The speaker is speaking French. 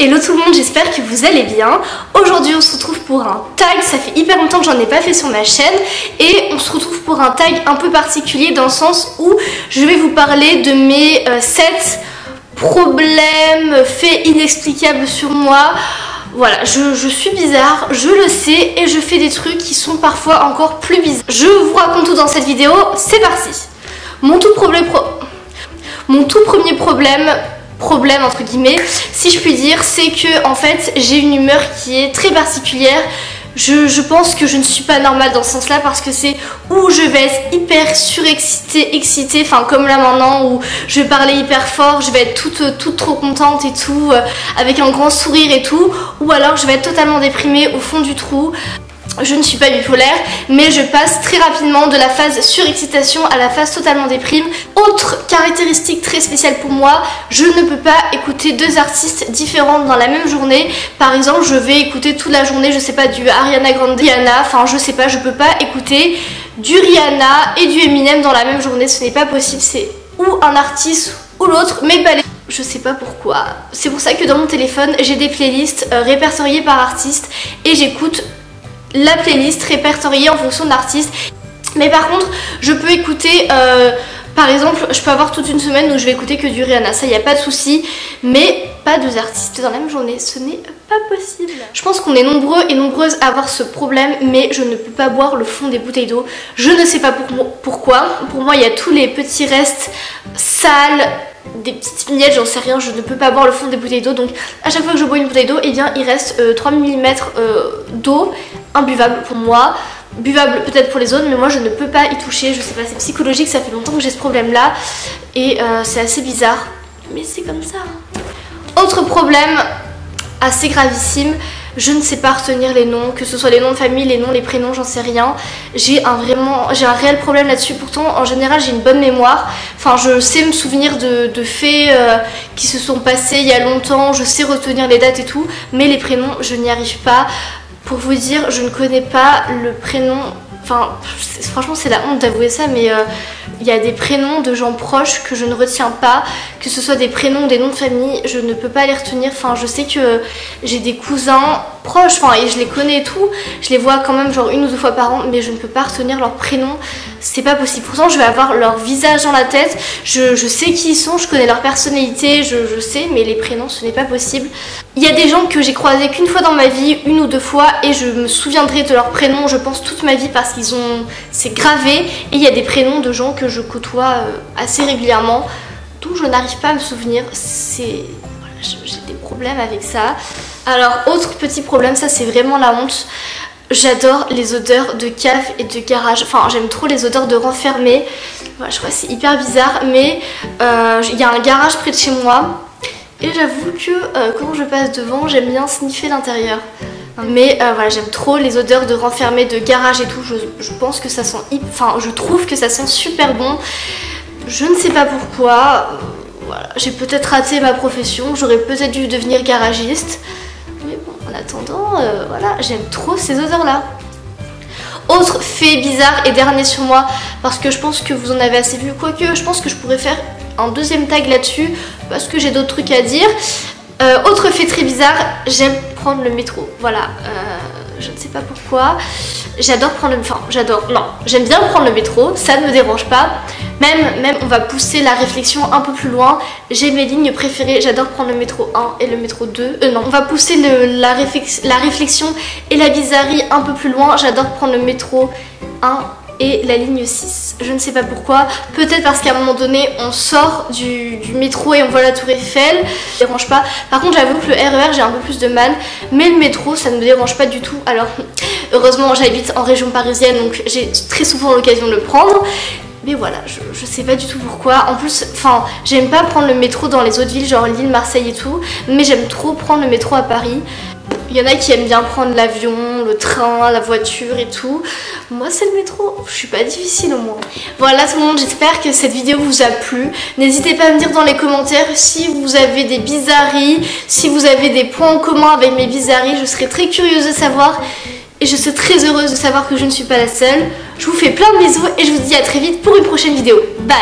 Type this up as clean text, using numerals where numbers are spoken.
Hello tout le monde, j'espère que vous allez bien. Aujourd'hui on se retrouve pour un tag, ça fait hyper longtemps que j'en ai pas fait sur ma chaîne. Et on se retrouve pour un tag un peu particulier dans le sens où je vais vous parler de mes 7 problèmes, faits inexplicables sur moi. Voilà, je suis bizarre, je le sais, et je fais des trucs qui sont parfois encore plus bizarres. Je vous raconte tout dans cette vidéo, c'est parti. Mon tout premier problème entre guillemets, si je puis dire, c'est que en fait j'ai une humeur qui est très particulière. Je pense que je ne suis pas normale dans ce sens là, parce que c'est où je vais être hyper excitée, enfin comme là maintenant où je vais parler hyper fort, je vais être toute trop contente et tout, avec un grand sourire et tout, ou alors je vais être totalement déprimée au fond du trou. Je ne suis pas bipolaire, mais je passe très rapidement de la phase surexcitation à la phase totalement déprime. Autre caractéristique très spéciale pour moi, je ne peux pas écouter 2 artistes différents dans la même journée. Par exemple, je vais écouter toute la journée, je sais pas, du Ariana Grande, Rihanna, enfin je sais pas, je peux pas écouter du Rihanna et du Eminem dans la même journée, ce n'est pas possible, c'est ou un artiste ou l'autre, mais pas les... Je sais pas pourquoi. C'est pour ça que dans mon téléphone, j'ai des playlists répertoriées par artiste et j'écoute la playlist répertoriée en fonction de l'artiste. Mais par contre je peux écouter par exemple, je peux avoir toute une semaine où je vais écouter que du Rihanna, ça y a pas de souci, mais pas 2 artistes dans la même journée, ce n'est pas possible. Je pense qu'on est nombreux et nombreuses à avoir ce problème, mais je ne peux pas boire le fond des bouteilles d'eau. Je ne sais pas pourquoi. Pour moi il y a tous les petits restes sales, des petites miettes, j'en sais rien, je ne peux pas boire le fond des bouteilles d'eau. Donc à chaque fois que je bois une bouteille d'eau, et bien il reste 3 mm d'eau imbuvable pour moi. Buvable peut-être pour les autres, mais moi je ne peux pas y toucher. Je sais pas, c'est psychologique, ça fait longtemps que j'ai ce problème là et c'est assez bizarre, mais c'est comme ça. Autre problème assez gravissime, je ne sais pas retenir les noms, que ce soit les noms de famille, les noms, les prénoms, j'en sais rien. J'ai un réel problème là-dessus. Pourtant en général j'ai une bonne mémoire, enfin je sais me souvenir de faits qui se sont passés il y a longtemps, je sais retenir les dates et tout, mais les prénoms je n'y arrive pas. Pour vous dire, je ne connais pas le prénom, enfin franchement c'est la honte d'avouer ça, mais il y a des prénoms de gens proches que je ne retiens pas, que ce soit des prénoms ou des noms de famille, je ne peux pas les retenir. Enfin je sais que j'ai des cousins proches, enfin et je les connais et tout, je les vois quand même genre 1 ou 2 fois par an, mais je ne peux pas retenir leurs prénoms, c'est pas possible. Pourtant je vais avoir leur visage dans la tête, je sais qui ils sont, je connais leur personnalité, je sais, mais les prénoms ce n'est pas possible. Il y a des gens que j'ai croisés qu'une fois dans ma vie, 1 ou 2 fois, et je me souviendrai de leur prénom, je pense, toute ma vie, parce qu'ils ont... c'est gravé. Et il y a des prénoms de gens que je côtoie assez régulièrement, dont je n'arrive pas à me souvenir. C'est... voilà, j'ai des problèmes avec ça. Alors, autre petit problème, ça c'est vraiment la honte. J'adore les odeurs de cave et de garage. Enfin, j'aime trop les odeurs de renfermé. Voilà, je crois que c'est hyper bizarre, mais il y a un garage près de chez moi. Et j'avoue que quand je passe devant, j'aime bien sniffer l'intérieur. Mais voilà, j'aime trop les odeurs de renfermé, de garage et tout. Je pense que ça sent... enfin, je trouve que ça sent super bon. Je ne sais pas pourquoi. Voilà, j'ai peut-être raté ma profession. J'aurais peut-être dû devenir garagiste. Mais bon, en attendant, voilà, j'aime trop ces odeurs-là. Autre fait bizarre et dernier sur moi, parce que je pense que vous en avez assez vu, quoique je pense que je pourrais faire un 2e tag là-dessus, parce que j'ai d'autres trucs à dire. Autre fait très bizarre, j'aime prendre le métro, voilà, je ne sais pas pourquoi, j'adore prendre le... enfin j'adore, non, j'aime bien prendre le métro, ça ne me dérange pas, même on va pousser la réflexion un peu plus loin, j'ai mes lignes préférées, j'adore prendre le métro 1 et le métro 2, non, on va pousser la réflexion et la bizarrerie un peu plus loin, j'adore prendre le métro 1 et la ligne 6, je ne sais pas pourquoi, peut-être parce qu'à un moment donné on sort du métro et on voit la tour Eiffel, ça me dérange pas. Par contre j'avoue que le RER j'ai un peu plus de mal, mais le métro ça ne me dérange pas du tout. Alors heureusement j'habite en région parisienne, donc j'ai très souvent l'occasion de le prendre. Mais voilà, je sais pas du tout pourquoi. En plus, enfin, j'aime pas prendre le métro dans les autres villes, genre Lille, Marseille et tout, mais j'aime trop prendre le métro à Paris. Il y en a qui aiment bien prendre l'avion, le train, la voiture et tout. Moi c'est le métro, je suis pas difficile au moins. Voilà tout le monde, j'espère que cette vidéo vous a plu. N'hésitez pas à me dire dans les commentaires si vous avez des bizarreries, si vous avez des points en commun avec mes bizarreries. Je serais très curieuse de savoir. Et je suis très heureuse de savoir que je ne suis pas la seule. Je vous fais plein de bisous et je vous dis à très vite pour une prochaine vidéo. Bye!